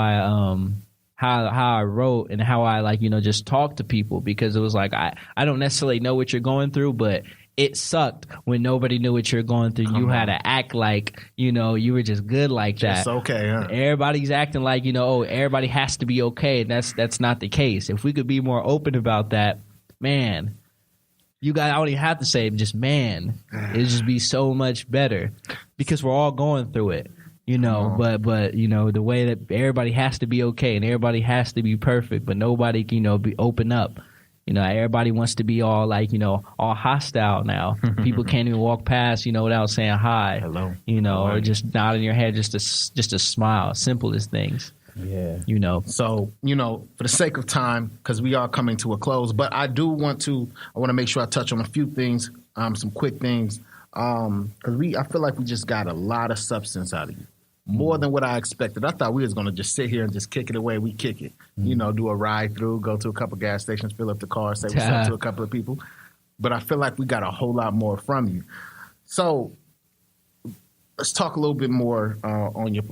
I wrote and how I just talk to people, because it was like I don't necessarily know what you're going through, but it sucked when nobody knew what you're going through. You had to act like, you were just good like that. It's okay, huh? Everybody's acting like, everybody has to be okay. And that's not the case. If we could be more open about that, man, I don't even have to say just man. It'd just be so much better because we're all going through it, but the way that everybody has to be okay and everybody has to be perfect, but nobody can, be open up. Everybody wants to be all like, all hostile now. People can't even walk past, without saying hi. Hello. Or just nodding your head, just a smile. Simplest things. Yeah. So, for the sake of time, because we are coming to a close, but I want to make sure I touch on a few things, some quick things, because I feel like we just got a lot of substance out of you. More than what I expected. I thought we was going to just sit here and just kick it away. We kick it. Do a ride through, go to a couple gas stations, fill up the car, say what's up to a couple of people. But I feel like we got a whole lot more from you. So let's talk a little bit more on your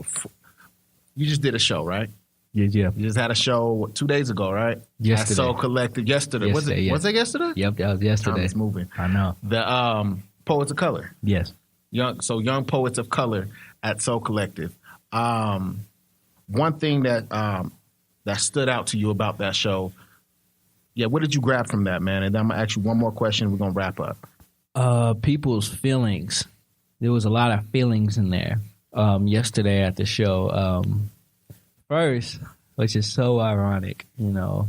you just did a show, right? Yeah. You just had a show 2 days ago, right? Yesterday. At Soul Collective. Yesterday. Was it yesterday? Yep, that was yesterday. Time is moving. I know. The Poets of Color. Yes. Young Poets of Color at Soul Collective. One thing that stood out to you about that show, what did you grab from that, man? And then I'm going to ask you one more question. We're going to wrap up. People's feelings. There was a lot of feelings in there yesterday at the show. First, which is so ironic, you know.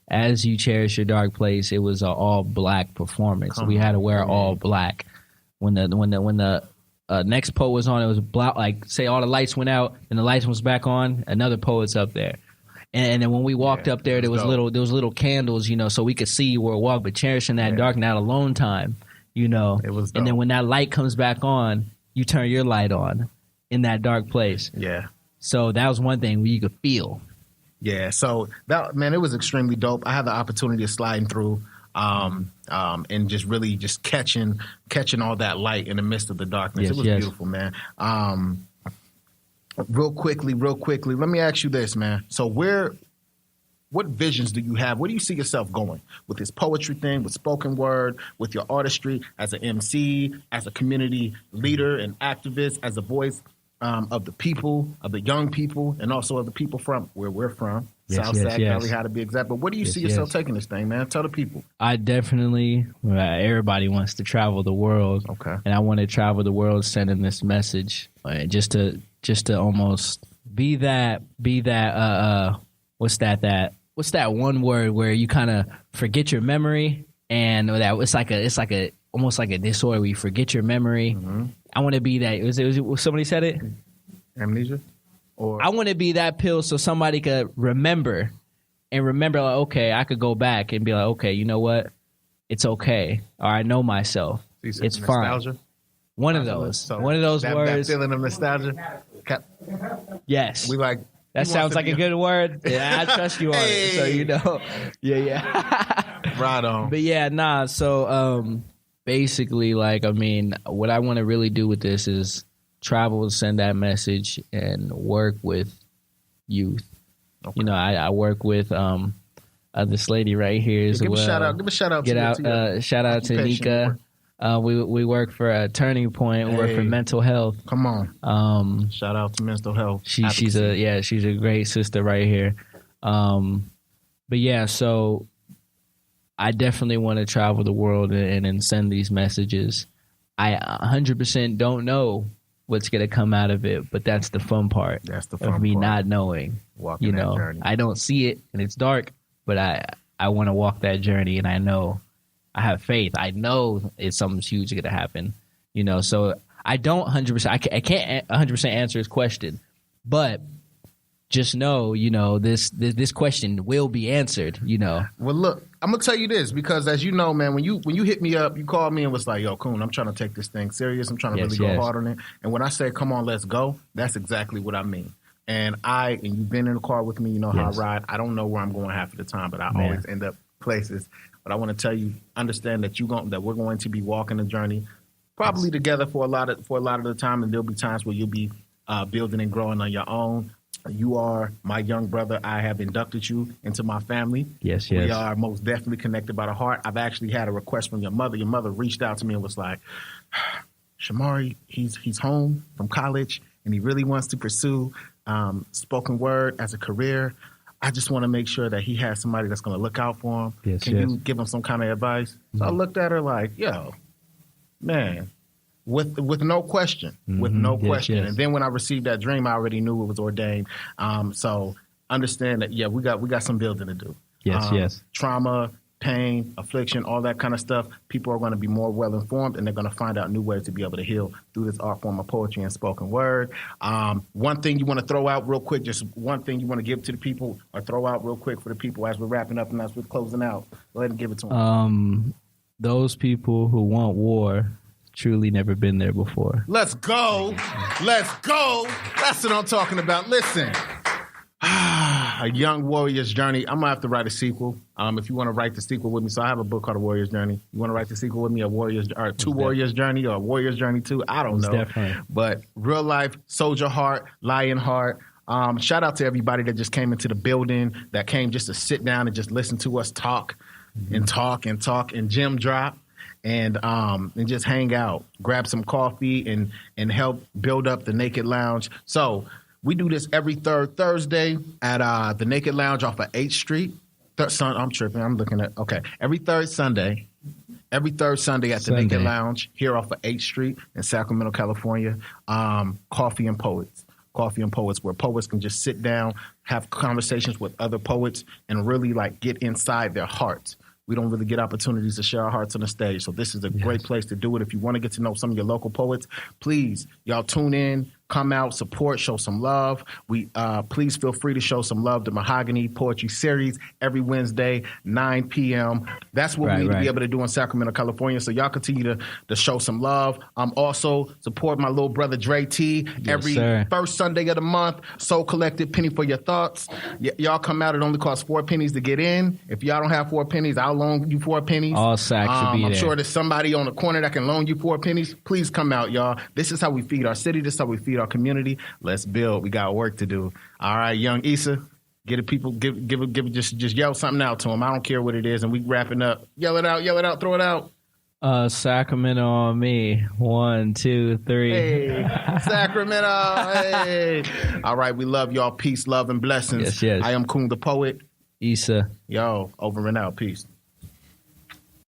As You Cherish Your Dark Place, it was an all black performance. We had to wear all black. When the next poet was on, it was black. Like, say all the lights went out and the lights was back on, another poet's up there. And then when we walked up there, there was little candles, you know, so we could see where we walked. But cherishing that dark, that alone time, you know. It was dope. And then when that light comes back on, you turn your light on in that dark place. Yeah. So that was one thing where you could feel. Yeah, so that, man, it was extremely dope. I had the opportunity of sliding through and just really just catching all that light in the midst of the darkness. Yes, it was beautiful, man. Real quickly, let me ask you this, man. So what visions do you have? Where do you see yourself going with this poetry thing, with spoken word, with your artistry, as an MC, as a community leader and activist, as a voice of the people, of the young people, and also of the people from where we're from, South Sac Valley, how to be exact. But where do you see yourself taking this thing, man? Tell the people. I definitely, everybody wants to travel the world. Okay. And I want to travel the world sending this message, just to almost be that, what's that one word where you kind of forget your memory, and that it's like a almost like a disorder where you forget your memory. Mm-hmm. I want to be that. Was somebody said it? Amnesia? Or I want to be that pill so somebody could remember like, okay, I could go back and be like, okay, you know what? It's okay. Or I know myself. It's nostalgia? Fine. One of those. So one of those words. That feeling of nostalgia? Yes. We like. That sounds like a good word. Yeah, I trust you on it. So, you know. Yeah. Right on. But yeah, nah. So, basically, like, I mean, what I want to really do with this is travel, send that message, and work with youth. Okay. You know, I work with this lady right here as well. Give a shout out. Shout out to Nika. We work for a Turning Point. We work for mental health. Come on. Shout out to mental health. She's a great sister right here. But yeah, so I definitely want to travel the world and send these messages. I 100% don't know what's going to come out of it, but that's the fun part. That's the fun of me part. Not knowing. Walking that journey. I don't see it and it's dark, but I want to walk that journey, and I know, I have faith. I know it's something huge going to happen, you know. So I don't 100%. I can't 100% answer his question, but just know, you know, this question will be answered, you know. Well, look, I'm gonna tell you this, because as you know, man, when you hit me up, you called me and was like, "Yo, Coon, I'm trying to take this thing serious. I'm trying to really go hard on it." And when I say, "Come on, let's go," that's exactly what I mean. And you've been in the car with me, you know how I ride. I don't know where I'm going half of the time, but I always end up places. But I want to tell you, understand that that we're going to be walking the journey, probably together for a lot of the time, and there'll be times where you'll be building and growing on your own. You are my young brother. I have inducted you into my family. Yes. We are most definitely connected by the heart. I've actually had a request from your mother. Your mother reached out to me and was like, Shamari, he's home from college and he really wants to pursue spoken word as a career. I just want to make sure that he has somebody that's going to look out for him. Can you give him some kind of advice? Mm-hmm. So I looked at her like, yo, man. With no question, Yes. And then when I received that dream, I already knew it was ordained. So understand that, we got some building to do. Yes. Trauma, pain, affliction, all that kind of stuff. People are going to be more well informed, and they're going to find out new ways to be able to heal through this art form of poetry and spoken word. One thing you want to throw out real quick, just one thing you want to give to the people, or throw out real quick for the people as we're wrapping up and as we're closing out. Go ahead and give it to them. Those people who want war truly never been there before. Let's go. That's what I'm talking about. Listen, A Young Warrior's Journey. I'm going to have to write a sequel. If you want to write the sequel with me. So I have a book called A Warrior's Journey. You want to write the sequel with me, Warrior's Journey, or a Warrior's Journey 2? I don't know. Definitely. But real life, soldier heart, lion heart. Shout out to everybody that just came into the building, that came just to sit down and just listen to us talk and gym drop. And just hang out, grab some coffee, and help build up the Naked Lounge. So we do this every third Thursday at the Naked Lounge off of 8th Street. I'm tripping. I'm looking at, okay. Every third Sunday at the Naked Lounge here off of 8th Street in Sacramento, California. Coffee and Poets. Coffee and Poets, where poets can just sit down, have conversations with other poets, and really like get inside their hearts. We don't really get opportunities to share our hearts on the stage. So this is a great place to do it. If you want to get to know some of your local poets, please, y'all tune in, come out, support, show some love. Please feel free to show some love to Mahogany Poetry Series every Wednesday, 9 p.m. That's what we need to be able to do in Sacramento, California. So y'all continue to show some love. Also support my little brother Dre T every first Sunday of the month. Soul Collective, penny for your thoughts. Y'all come out. It only costs 4 pennies to get in. If y'all don't have 4 pennies, I'll loan you 4 pennies. All Sac should be there. I'm sure there's somebody on the corner that can loan you 4 pennies. Please come out, y'all. This is how we feed our city. This is how we feed our community. Let's build. We got work to do. All right, young Issa, get it, people. Give it. Just yell something out to them. I don't care what it is, and we wrapping up. Yell it out. Throw it out. Sacramento on me. 1, 2, 3. Hey, Sacramento. Hey. All right, we love y'all. Peace, love, and blessings. Yes. I am Coon the Poet. Issa. Yo, over and out. Peace.